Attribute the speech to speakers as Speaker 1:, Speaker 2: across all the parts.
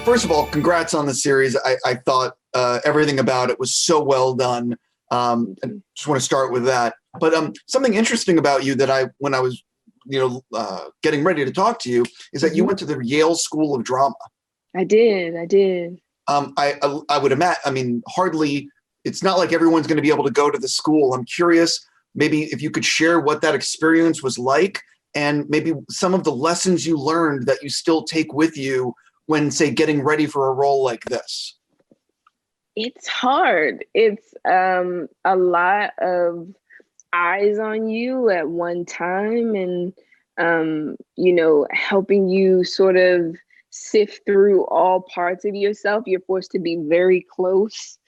Speaker 1: First of all, congrats on the series. I thought everything about it was so well done. And just want to start with that. But something interesting about you that when I was, getting ready to talk to you is that you went to the Yale School of Drama.
Speaker 2: I did.
Speaker 1: I would imagine, hardly, it's not like everyone's going to be able to go to the school. I'm curious, maybe if you could share what that experience was like and maybe some of the lessons you learned that you still take with you when, say, getting ready for a role like this.
Speaker 2: It's hard. It's a lot of eyes on you at one time and, helping you sort of sift through all parts of yourself. You're forced to be very close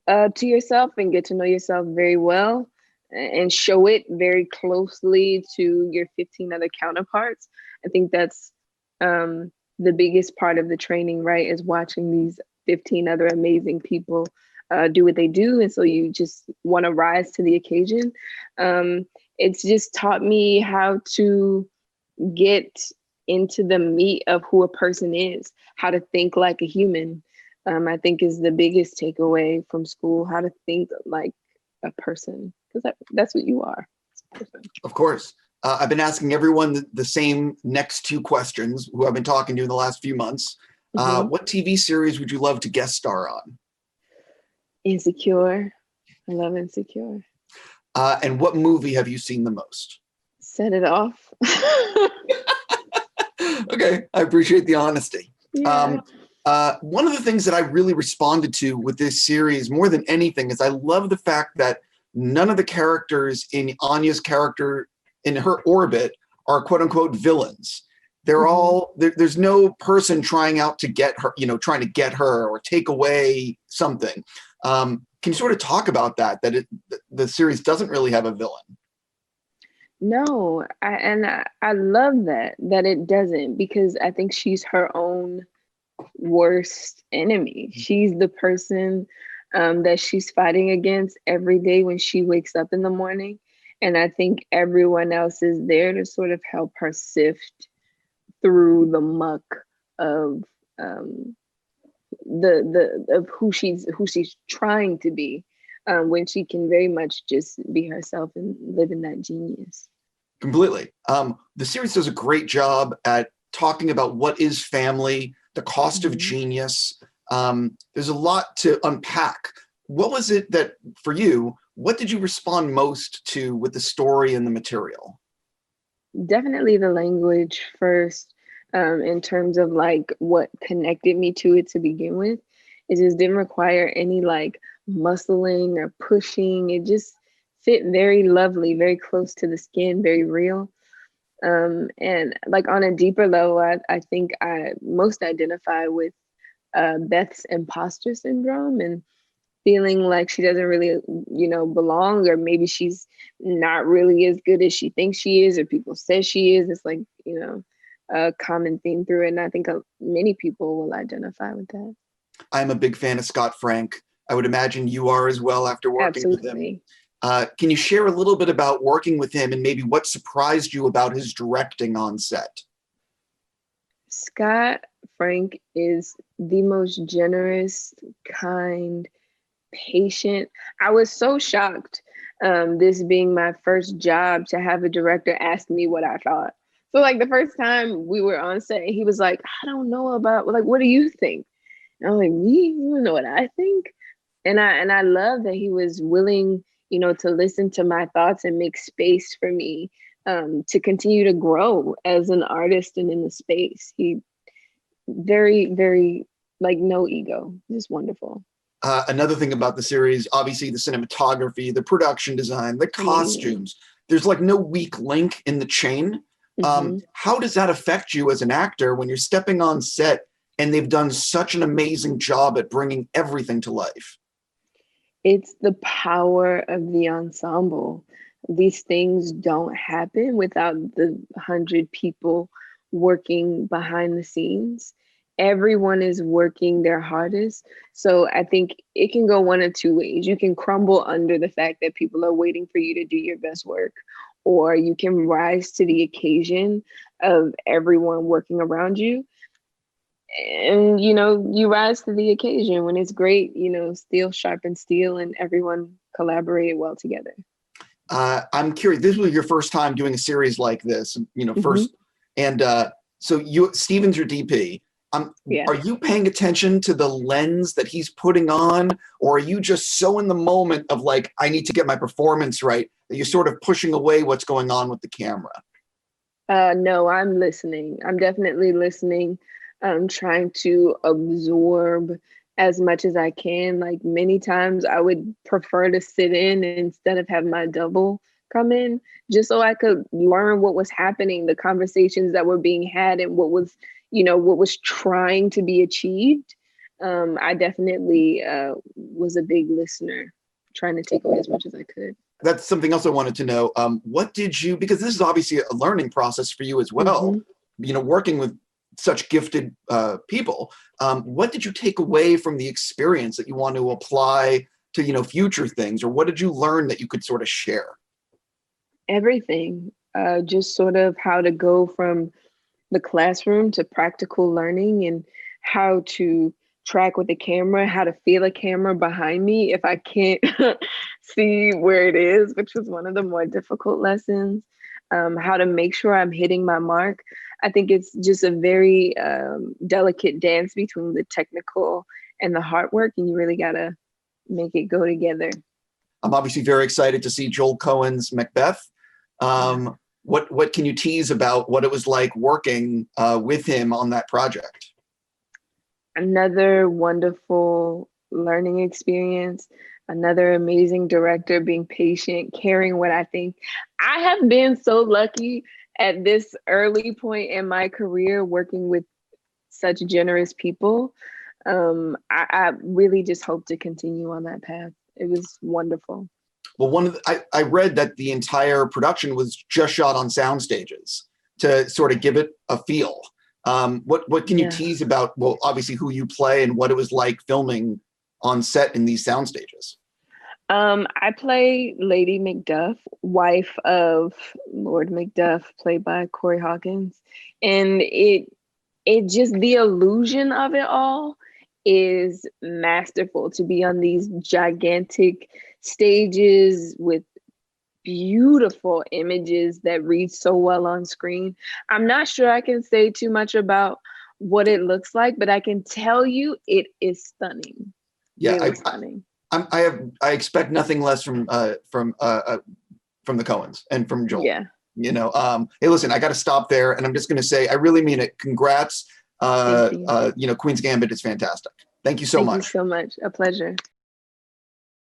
Speaker 2: to yourself and get to know yourself very well and show it very closely to your 15 other counterparts. I think that's the biggest part of the training, right, is watching these 15 other amazing people do what they do. And so you just want to rise to the occasion. It's just taught me how to get into the meat of who a person is, how to think like a human. I think is the biggest takeaway from school, how to think like a person, because that's what you are.
Speaker 1: Of course. I've been asking everyone the same next two questions who I've been talking to in the last few months. What TV series would you love to guest star on?
Speaker 2: Insecure. I love Insecure.
Speaker 1: And what movie have you seen the most?
Speaker 2: Set It Off.
Speaker 1: Okay, I appreciate the honesty.
Speaker 2: Yeah.
Speaker 1: One of the things that I really responded to with this series more than anything is I love the fact that none of the characters in Anya's character in her orbit are quote unquote villains. They're all, there's no person trying to get her or take away something. Can you sort of talk about that the series doesn't really have a villain?
Speaker 2: No, I love that it doesn't, because I think she's her own worst enemy. She's the person that she's fighting against every day when she wakes up in the morning. And I think everyone else is there to sort of help her sift through the muck of of who she's trying to be, when she can very much just be herself and live in that genius.
Speaker 1: Completely. The series does a great job at talking about what is family, the cost of genius. There's a lot to unpack. What was it that, for you, what did you respond most to with the story and the material?
Speaker 2: Definitely the language first, in terms of like what connected me to it to begin with. It just didn't require any like muscling or pushing. It just fit very lovely, very close to the skin, very real. And like on a deeper level, I think I most identify with Beth's imposter syndrome and feeling like she doesn't really, belong, or maybe she's not really as good as she thinks she is, or people say she is. It's like, a common theme through it. And I think many people will identify with that.
Speaker 1: I'm a big fan of Scott Frank. I would imagine you are as well after working with him. Can you share a little bit about working with him and maybe what surprised you about his directing on set?
Speaker 2: Scott Frank is the most generous, kind, patient. I was so shocked, this being my first job, to have a director ask me what I thought. So like the first time we were on set, he was like, I don't know about, like, what do you think? And I'm like, me? You don't know what I think? And I love that he was willing, to listen to my thoughts and make space for me, to continue to grow as an artist and in the space. He very, very, like, no ego, just wonderful.
Speaker 1: Another thing about the series, obviously the cinematography, the production design, the costumes, there's like no weak link in the chain. How does that affect you as an actor when you're stepping on set and they've done such an amazing job at bringing everything to life?
Speaker 2: It's the power of the ensemble. These things don't happen without the 100 people working behind the scenes. Everyone is working their hardest. So I think it can go one of two ways. You can crumble under the fact that people are waiting for you to do your best work, or you can rise to the occasion of everyone working around you. And you rise to the occasion. When it's great, steel sharpens steel, and everyone collaborated well together.
Speaker 1: I'm curious, this was your first time doing a series like this, first, and so Steven's your DP.
Speaker 2: Yeah.
Speaker 1: Are you paying attention to the lens that he's putting on, or are you just so in the moment of like, I need to get my performance right, that you're sort of pushing away what's going on with the camera?
Speaker 2: No, I'm listening. I'm definitely listening. I'm trying to absorb as much as I can. Like, many times I would prefer to sit in instead of have my double come in, just so I could learn what was happening, the conversations that were being had, and what was trying to be achieved. I definitely was a big listener, trying to take away as much as I could.
Speaker 1: That's something else I wanted to know. What did you, because this is obviously a learning process for you as well, working with such gifted people. What did you take away from the experience that you want to apply to, future things? Or what did you learn that you could sort of share?
Speaker 2: Everything. Just sort of how to go from the classroom to practical learning, and how to track with the camera, how to feel a camera behind me if I can't see where it is, which was one of the more difficult lessons. How to make sure I'm hitting my mark. I think it's just a very delicate dance between the technical and the hard work, and you really gotta make it go together.
Speaker 1: I'm obviously very excited to see Joel Coen's Macbeth. What can you tease about what it was like working with him on that project?
Speaker 2: Another wonderful learning experience. Another amazing director, being patient, caring what I think. I have been so lucky at this early point in my career working with such generous people. I really just hope to continue on that path. It was wonderful.
Speaker 1: Well, I read that the entire production was just shot on sound stages to sort of give it a feel. What can you tease about, well, obviously who you play and what it was like filming on set in these sound stages?
Speaker 2: I play Lady Macduff, wife of Lord Macduff, played by Corey Hawkins. And it just, the illusion of it all is masterful, to be on these gigantic stages with beautiful images that read so well on screen. I'm not sure I can say too much about what it looks like, but I can tell you it is stunning.
Speaker 1: Yeah,
Speaker 2: really stunning.
Speaker 1: I expect nothing less from the Coens and from Joel.
Speaker 2: Yeah.
Speaker 1: Hey, listen, I got to stop there, and I'm just going to say, I really mean it. Congrats. Queen's Gambit is fantastic. Thank you so much.
Speaker 2: Thank you so much. A pleasure.